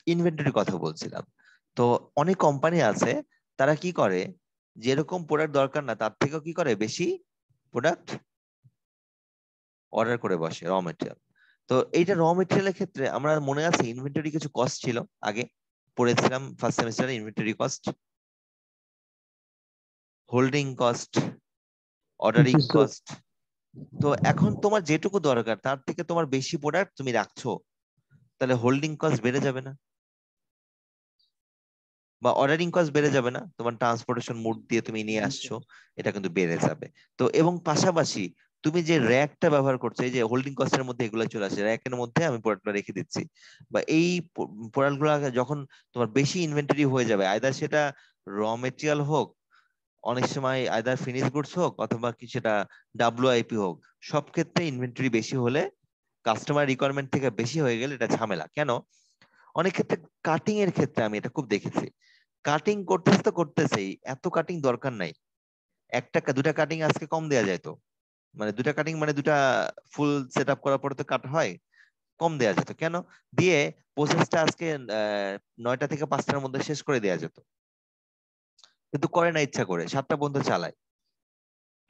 Inventory কথা বলছিলাম। তো অনেক কোম্পানি আছে, তারা কি করে, যেরকম প্রোডাক্ট দরকার না তার থেকেও কি করে বেশি প্রোডাক্ট অর্ডার করে বসে, র মেটেরিয়াল। তো এইটা র মেটেরিয়ালের ক্ষেত্রে আমরা মনে আছে ইনভেন্টরি কিছু কস্ট ছিল, আগে পড়েছিলাম ফার্স্ট সেমিস্টারে inventory cost, holding cost, ordering cost. তো এখন তোমার যেটুকু দরকার তার থেকে তোমার বেশি প্রোডাক্ট তুমি রাখছো, তাহলে হোল্ডিং কস্ট বেড়ে যাবে না? বা অর্ডারিং কস্ট বেড়ে যাবে না? তোমার ট্রান্সপোর্টেশন মুড দিয়ে তুমি নিয়ে আসছো, এটা কিন্তু বেড়ে যাবে। তো এবং পাশাপাশি তুমি যে র্যাকটা ব্যবহার করছো, এই যে হোল্ডিং কস্টের মধ্যে এগুলো চলে আসে, র্যাকের মধ্যে আমি প্রোডাক্টটা রেখে দিচ্ছি, বা এই প্রোডাক্টগুলো যখন তোমার বেশি ইনভেন্টরি হয়ে যাবে, আইদার সেটা র মেটেরিয়াল হোক, অনেক সময় আইদার ফিনিশ গুডস হোক, অথবা কি সেটা ডাব্লিউআইপি হোক, সব ক্ষেত্রে ইনভেন্টরি বেশি হলে, কাস্টমার রিকোয়ারমেন্ট থেকে বেশি হয়ে গেলে এটা ঝামেলা। কেন? অনেক ক্ষেত্রে কাটিং এর ক্ষেত্রে আমি এটা খুব দেখেছি, কাটিং করতেছে তো করতেছেই, এত কাটিং দরকার নাই, একটা দুটা কাটিং আজকে কম দেয়া যায় তো, মানে দুটা কাটিং মানে দুটা ফুল সেট আপ করার পরে তো কাট হয়, কম দেয়া যেত কেন? দিয়ে প্রসেসটা আজকে 9টা থেকে 5টার মধ্যে শেষ করে দেয়া যেত, কিন্তু করে না ইচ্ছা করে, 7টা পর্যন্ত চালায়।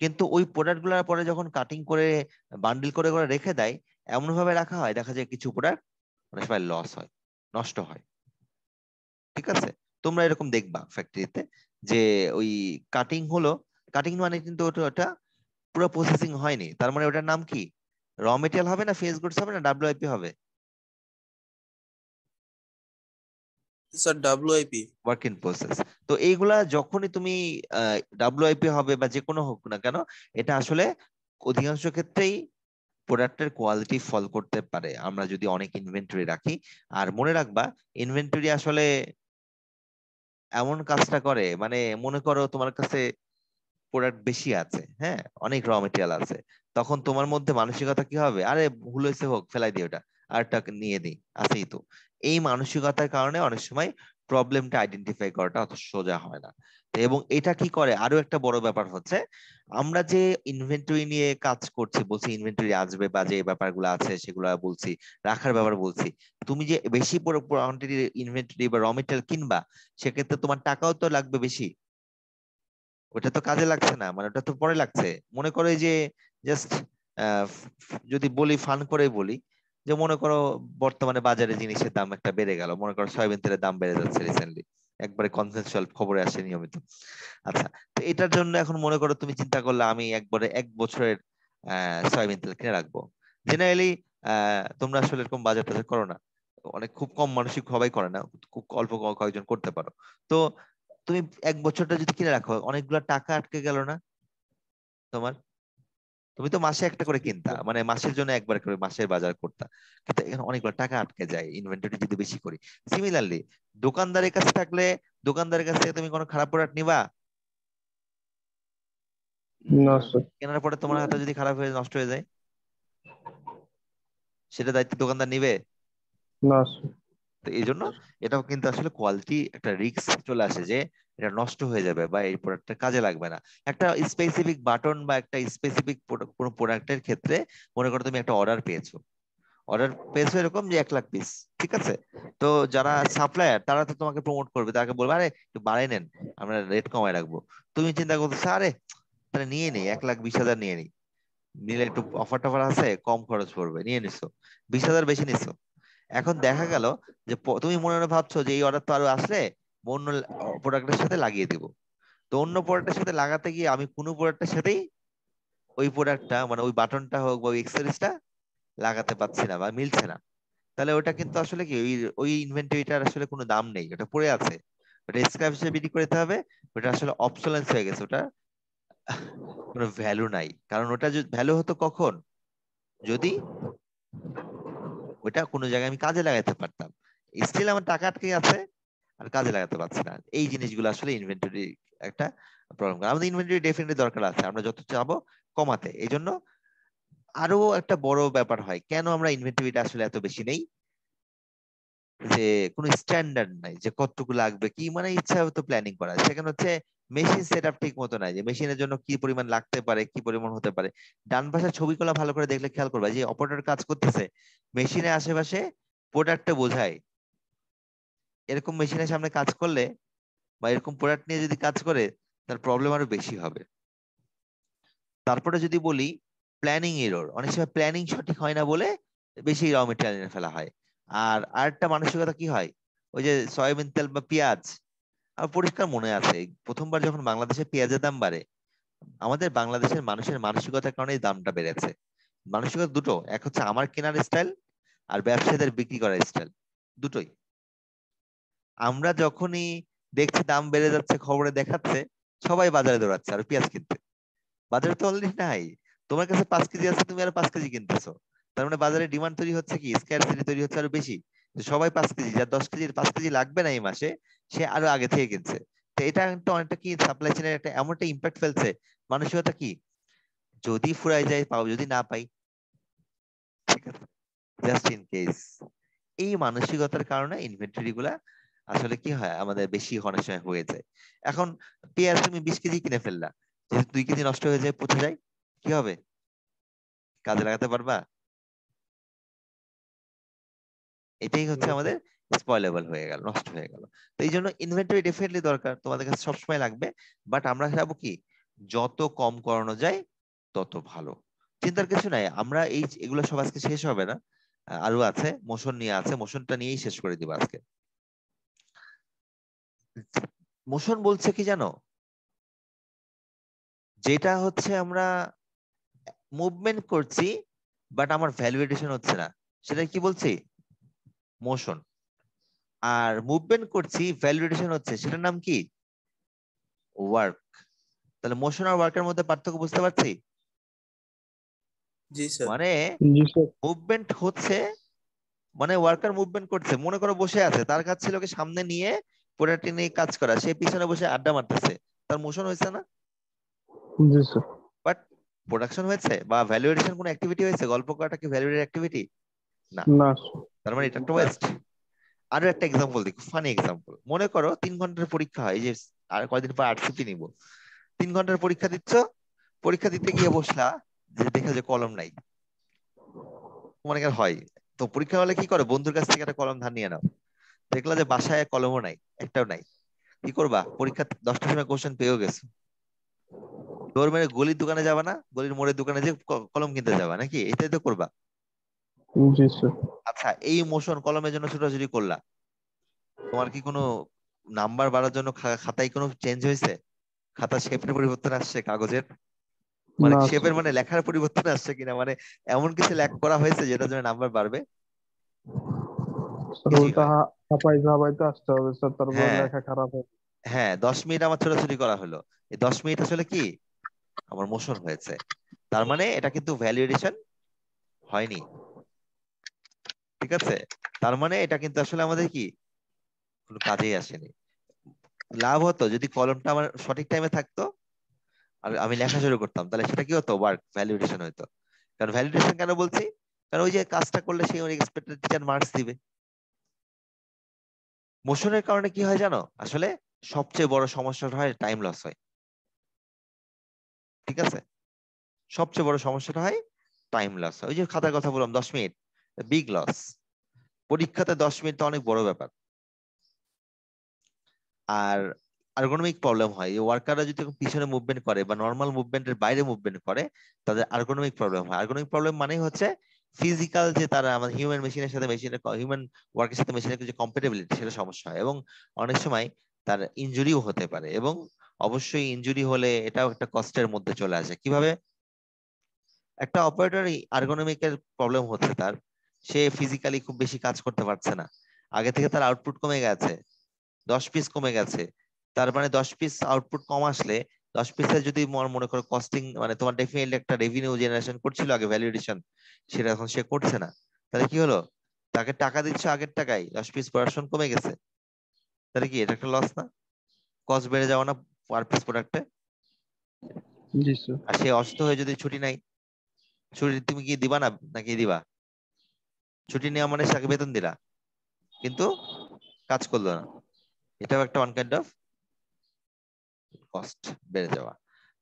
কিন্তু ওই প্রোডাক্ট গুলার পরে যখন কাটিং করে বান্ডিল করে করে রেখে দেয়, এমন ভাবে রাখা হয়, দেখা যায় কিছু প্রোডাক্ট অনেক সময় লস হয়, নষ্ট হয়। ঠিক আছে? তোমরা এরকম দেখবা ফ্যাক্টরিতে যে ওই কাটিং হলো, কাটিং মানে কিন্তু ওটা ওটা পুরো প্রসেসিং হয়নি, তার মানে ওটার নাম কি? র মেটেরিয়াল হবে না ফেস গুডস হবে না ডাব্লিউআইপি হবে? Sir WIP. Work in process. তো এইগুলা যখনই তুমি ডাব্লিউআইপি হবে বা যে কোনো হোক না কেন, এটা আসলে অধিকাংশ ক্ষেত্রেই প্রোডাক্টের কোয়ালিটি ফল করতে পারে আমরা যদি অনেক ইনভেন্টরি রাখি। আর মনে রাখবা, ইনভেন্টরি আসলে এমন কাজটা করে, মানে মনে করো তোমার কাছে প্রোডাক্ট বেশি আছে, হ্যাঁ, অনেক র মেটেরিয়াল আছে, তখন তোমার মধ্যে মানসিকতা কি হবে, আরে ভুল হয়েছে হোক ফেলাই দিই ওটা, আরটা নিয়ে দিই, আছেই তো। এই মানসিকতার কারণে অনেক সময় প্রবলেমটা আইডেন্টিফাই করাটা অত সোজা হয় না। তো এবং এটা কি করে, আরো একটা বড় ব্যাপার হচ্ছে, আমরা যে ইনভেন্টরি নিয়ে কাজ করছি, বলছি ইনভেন্টরি আসবে বা যে ব্যাপারগুলো আছে সেগুলো বলছি, রাখার ব্যাপার বলছি, তুমি যে বেশি কোয়ান্টিটির ইনভেন্টরি বা র মেটেরিয়াল কিনবা, সেক্ষেত্রে তোমার টাকাও তো লাগবে বেশি, ওটা তো কাজে লাগছে না, মানে ওটা তো পরে লাগছে। মনে করো এই যে জাস্ট যদি বলি, ফান করে বলি, যে মনে করো বর্তমানে বাজারে জিনিসের দাম একটা বেড়ে গেল, মনে করো সয়াবিন তেলের দাম বেড়ে যাচ্ছে রিসেন্টলি, একবারে কনসেনসুয়াল খবরে আসে নিয়মিত। আচ্ছা, তো এটার জন্য এখন মনে করো তুমি চিন্তা করলে আমি একবারে 1 বছরের সয়াবিন তেল কিনে রাখবো। জেনারেলি তোমরা আসলে এরকম বাজার টাজার করো না, অনেক খুব কম মানুষই, সবাই করে না, খুব অল্প কয়েকজন করতে পারো। তো তুমি 1 বছরটা যদি কিনে রাখো, অনেকগুলো টাকা আটকে গেল না তোমার? তুমি তো মাসে একটা করে কিনতা, মানে মাসের জন্য একবার করে মাসের বাজার করতা, কিন্তু এখানে অনেকগুলো টাকা আটকে যায় ইনভেন্টরি যদি বেশি করি। সিমিলারলি দোকানদারের কাছে থাকলে, দোকানদারের কাছ থেকে তুমি কোনো খারাপ প্রোডাক্ট নিবা? না স্যার। কেনার পরে তোমার হাতে যদি খারাপ হয়ে নষ্ট হয়ে যায়, সেটা দায়িত্ব দোকানদার নিবে? না স্যার। তো এই জন্য এটাও কিন্তু আসলে কোয়ালিটি একটা রিস্ক চলে আসে, যে এটা নষ্ট হয়ে যাবে বা এই প্রোডাক্টটা কাজে লাগবে না। একটা স্পেসিফিক বাটন বা একটা স্পেসিফিক কোনো প্রোডাক্টের ক্ষেত্রে মনে করো তুমি একটা অর্ডার পেয়েছো এরকম যে 1 লাখ পিস, ঠিক আছে? তো যারা সাপ্লায়ার তারা তো তোমাকে প্রমোট করবে, তাকে বলবে আরে একটু বাড়াই নেন, আমরা রেট কমায় রাখবো। তুমি চিন্তা করতেছো আরে তাহলে নিয়ে নেই, 1,20,000 নিয়ে নিই, নিলে একটু অফার টফার আছে, কম খরচ পড়বে, নিয়ে নিছো, 20,000 বেশি নিছো। এখন দেখা গেল যে তুমি মনে মনে ভাবছো যে এই অর্ডার তো আরো আসলে অন্য প্রোডাক্টের সাথে লাগিয়ে দিব। তো অন্য প্রোডাক্টের সাথে লাগাতে গিয়ে আমি কোনো প্রোডাক্টের সাথেই ওই প্রোডাক্টটা, মানে ওই বাটনটা হোক বা ওই এক্সেসরিজটা লাগাতে পারছি না বা মিলছে না। তাহলে ওটা কিন্তু আসলে কি, ওই ওই ইনভেন্টরিটার আসলে কোনো দাম নেই, ওটা পড়ে আছে, ওটা স্ক্র্যাপ হিসেবে বিক্রি করতে হবে। ওটা আসলে অবসোলেন্স হয়ে গেছে, ওটা কোনো ভ্যালু নাই। কারণ ওটা যদি ভ্যালু হতো কখন, যদি ওটা কোনো জায়গায় আমি কাজে লাগাতে পারতাম। স্টিল আমার টাকা আটকে আছে আর কাজে লাগাতে পারছি না। এই জিনিসগুলো আসলে ইনভেন্টরি একটা প্রবলেম। আমাদের ইনভেন্টরি ডেফিনেটলি দরকার আছে, আমরা যত চাবো কমাতে। এই জন্য আরো একটা বড় ব্যাপার হয়, কেন আমরা ইনভেন্টরিটা আসলে এত বেশি নেই, যে কোনো স্ট্যান্ডার্ড নাই যে কতটুকু লাগবে কি, মানে ইচ্ছা মতো প্ল্যানিং করা, সেখানে হচ্ছে মেশিন সেট আপ ঠিক মতো নাই, যে মেশিনের জন্য কি পরিমাণ লাগতে পারে, কি পরিমাণ হতে পারে। ডান পাশের ছবিগুলো ভালো করে দেখলে খেয়াল করবা, যে অপারেটর কাজ করতেছে মেশিনের আশেপাশে প্রোডাক্টটা বোঝায়। এরকম মেশিনের সামনে কাজ করলে বা এরকম প্রোডাক্ট নিয়ে যদি কাজ করে তার প্রবলেম আরো বেশি হবে। তারপরে যদি বলি প্ল্যানিং এরর, অনেক সময় প্ল্যানিং সঠিক হয় না বলে বেশি র মেটেরিয়াল এনে ফেলা হয়। আর আরেকটা মানসিকতা কি হয়, ওই যে সয়াবিন তেল বা পেঁয়াজ, আমার পরিষ্কার মনে আছে প্রথমবার যখন বাংলাদেশে পেঁয়াজের দাম বাড়ে, আমাদের বাংলাদেশের মানুষের মানসিকতার কারণে এই দামটা বেড়েছে। মানসিকতা দুটো, এক হচ্ছে আমার কেনার স্টাইল আর ব্যবসায়ীদের বিক্রি করার স্টাইল, দুটোই। আমরা যখনই দেখছি দাম বেড়ে যাচ্ছে, খবরে দেখাচ্ছে, সবাই বাজারে দৌড়াচ্ছে আর পেঁয়াজ কিনতে। বাজারে তো অলরেডি নাই, তোমার কাছে 5 কেজি আছে, তুমি আরো 5 কেজি কিনতেছো। তার মানে বাজারে ডিমান্ড তৈরি হচ্ছে কি, স্ক্যারসিটি তৈরি হচ্ছে আরো বেশি। যে সবাই 5 কেজি, যার 10 কেজির 5 কেজি লাগবে না এই মাসে, সে আরো আগে থেকে কিনছে। তো এটা একটা অনেকটা কি সাপ্লাই চেনের একটা এমন একটা ইম্প্যাক্ট ফেলছে। মানসিকতা কি, যদি ফুরাই যায় পাও, যদি না পাই ঠিক আছে, জাস্ট ইন কেস। এই মানসিকতার কারণে ইনভেন্টরি গুলা আসলে কি হয় আমাদের বেশি অনেক সময় হয়ে যায়। এখন পেঁয়াজ তুমি 20 কেজি কিনে ফেললা, যদি 2 কেজি নষ্ট হয়ে যায়, পচে যায়, কি হবে? কাজে লাগাতে পারবা? এটাই হচ্ছে আমাদের স্পয়লেবল হয়ে গেল, নষ্ট হয়ে গেল। তো এই জন্য ইনভেন্টরি ডেফিনেটলি দরকার, তোমাদের কাছে সবসময় লাগবে। বাট আমরা চাবো কি, যত কম করানো যায় তত ভালো। চিন্তার কিছু নাই, আমরা এগুলো সব আজকে শেষ হবে না, আরো আছে, মোশন নিয়ে আছে, মোশনটা নিয়েই শেষ করে দিব আজকে। মোশন বলছে কি জানো, যেটা হচ্ছে আমরা মুভমেন্ট করছি বাট আমার ভ্যালুয়েশন হচ্ছে না, সেটা কি বলছি? মোশন। আর মুভমেন্ট করছি, ভ্যালুয়েশন হচ্ছে, সেটার নাম কি? ওয়ার্ক। তাহলে মোশন আর ওয়ার্কের মধ্যে পার্থক্য বুঝতে পারছি? জি স্যার। মানে জি স্যার। মুভমেন্ট হচ্ছে মানে ওয়ার্কার মুভমেন্ট করছে, মনে করো বসে আছে, তার কাজ ছিল ওকে সামনে নিয়ে প্রোডাক্ট নিয়ে কাজ করা, সে পিছনে বসে আড্ডা মারতেছে, তার মোশন হয়েছে না? জি স্যার। বাট প্রোডাকশন হয়েছে বা ভ্যালুয়েশন কোনো অ্যাক্টিভিটি হয়েছে? গল্প করাটা কি ভ্যালুয়েটেড অ্যাক্টিভিটি? না। না স্যার। তার মানে এটা একটা ওয়েস্ট। আরো একটা এক্সাম্পল দিই, ফানি এক্সাম্পল। মনে করো 3 ঘন্টার পরীক্ষা হয়, এই যে আর কয়দিন পর আরসিপি নিব, 3 ঘন্টার পরীক্ষা দিচ্ছ, পরীক্ষা দিতে গিয়ে বসলা, যে দেখা যে কলম নাই, মনে কর হয়। তো পরীক্ষা হলে কি করো, বন্ধুর কাছ থেকে একটা কলম ধার নিয়ে নাও, দেখলা যে বাসায় কলমও নাই, একটাও নাই, কি করবা? পরীক্ষা 10টার সময় কোশ্চেন পেয়েও গেছো, দৌড় মেরে গলির দোকানে যাবা না, গলির মোড়ের দোকানে যে কলম কিনতে যাবা নাকি, এটাই তো করবা। জি স্যার। আচ্ছা, এই মোশন কলমের জন্য ছোটাছুটি করলা, তোমার কি কোনো নাম্বার বাড়ার জন্য খাতায় কোনো চেঞ্জ হয়েছে? খাতার শেপের পরিবর্তন আসছে, কাগজের মানে না শেপের স্যার। মানে লেখার পরিবর্তন আসছে কিনা, মানে এমন কিছু লেখ করা হয়েছে যেটার জন্য নাম্বার বাড়বে? স্যার কিছুই উল্টা হয়নি। হাঁপাই ঝাপাইতে আসতে হবে স্যার, তারপর হ্যাঁ, লেখা খারাপ হবে। হ্যাঁ, 10 মিনিট আমার ছোটাছুটি করা হলো, এই 10 মিনিট আসলে কি আমার মোশন হয়েছে। তার মানে এটা কিন্তু ভ্যালিডেশন হয়নি, ঠিক আছে? তার মানে এটা কিন্তু আসলে আমাদের কি কোনো কাজেই আসেনি। লাভ হতো যদি কলমটা আমার সঠিক টাইমে থাকতো আর আমি লেখা শুরু করতাম, তাহলে সেটা কি হতো, ওয়ার্ক ভ্যালিডেশন হতো। কারণ ভ্যালিডেশন কেন বলছি, কারণ ওই যে কাজটা করলে সেই এক্সপেক্টেড টিচার মার্কস দিবে। মোশনের কারণে কি হয় জানো, আসলে সবচেয়ে বড় সমস্যাটা হয় টাইম লস হয়, ঠিক আছে? সবচেয়ে বড় সমস্যাটা হয় টাইম লস। ওই যে খাতার কথা বললাম 10 মিনিট, বিগ লস। পরীক্ষাতে 10 মিনিট তো অনেক বড় ব্যাপার। আর আর্গোনমিক প্রবলেম হয়, এই ওয়ার্কাররা যদি পিছনে মুভমেন্ট করে বা নর্মাল মুভমেন্টের বাইরে মুভমেন্ট করে, তাদের আর্গোনমিক প্রবলেম হয়। আর্গোনমিক প্রবলেম মানে হচ্ছে ফিজিক্যাল, যে তারা আমাদের হিউম্যান মেশিনের সাথে মেশিনের, হিউম্যান ওয়ার্কের সাথে মেশিনের যে কম্পেটেবিলিটি, সেটা সমস্যা হয়, এবং অনেক সময় তার ইনজুরিও হতে পারে। এবং অবশ্যই ইনজুরি হলে এটাও একটা কষ্টের মধ্যে চলে আসে। কিভাবে? একটা অপারেটর আর্গোনমিকের প্রবলেম হচ্ছে তার, সে ফিজিক্যালি খুব বেশি কাজ করতে পারছে না, আগে থেকে তার আউটপুট কমে গেছে, 10 পিস কমে গেছে। তার মানে 10 পিস আউটপুট কম আসলে, 10 পিসের যদি মনে করো কস্টিং, মানে তোমার ডেফিনেটলি একটা রেভিনিউ জেনারেশন করছিল আগে, ভ্যালুয়েশন, সেটা এখন সে করছে না। তাহলে কি হলো, তাকে টাকা দিচ্ছ আগের টাকায়, 10 পিস প্রোডাকশন কমে গেছে, তাহলে কি এটা একটা লস না? কস্ট বেড়ে যাওয়া না পার পিস প্রোডাক্টে? জি স্যার। আর সে অসুস্থ হয়ে যদি ছুটি নাই, ছুটি তুমি কি দিবা না, নাকি দিবা? ছুটি নেওয়া মানে তাকে বেতন দিলা, কিন্তু কাজ করলো না, এটাও একটা ওয়ান কাইন্ড অফ কস্ট বেড়ে যাওয়া।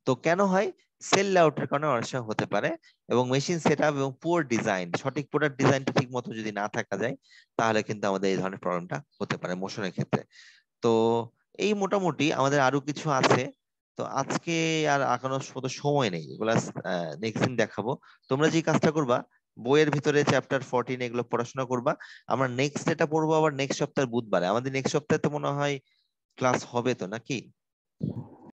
তো কেন হয়? সেল লেআউটের কারণে অনেক সময় হতে পারে, এবং মেশিন সেটআপ এবং পুয়ার ডিজাইন, সঠিক প্রোডাক্ট ডিজাইনটা ঠিক মতো যদি না থাকা যায়, তাহলে কিন্তু আমাদের এই ধরনের প্রবলেমটা হতে পারে মোশনের ক্ষেত্রে। তো এই মোটামুটি আমাদের আরো কিছু আছে। তো আজকে আর আঁকানোর মতো সময় নেই, এগুলা নেক্সট দিন দেখাবো। তোমরা যে কাজটা করবা, বইয়ের ভিতরে চ্যাপ্টার 14 এগুলো পড়াশোনা করবা। আমরা নেক্সট এটা পড়বো আবার নেক্সট সপ্তাহের বুধবারে। আমাদের নেক্সট সপ্তাহে তো মনে হয় ক্লাস হবে তো, নাকি?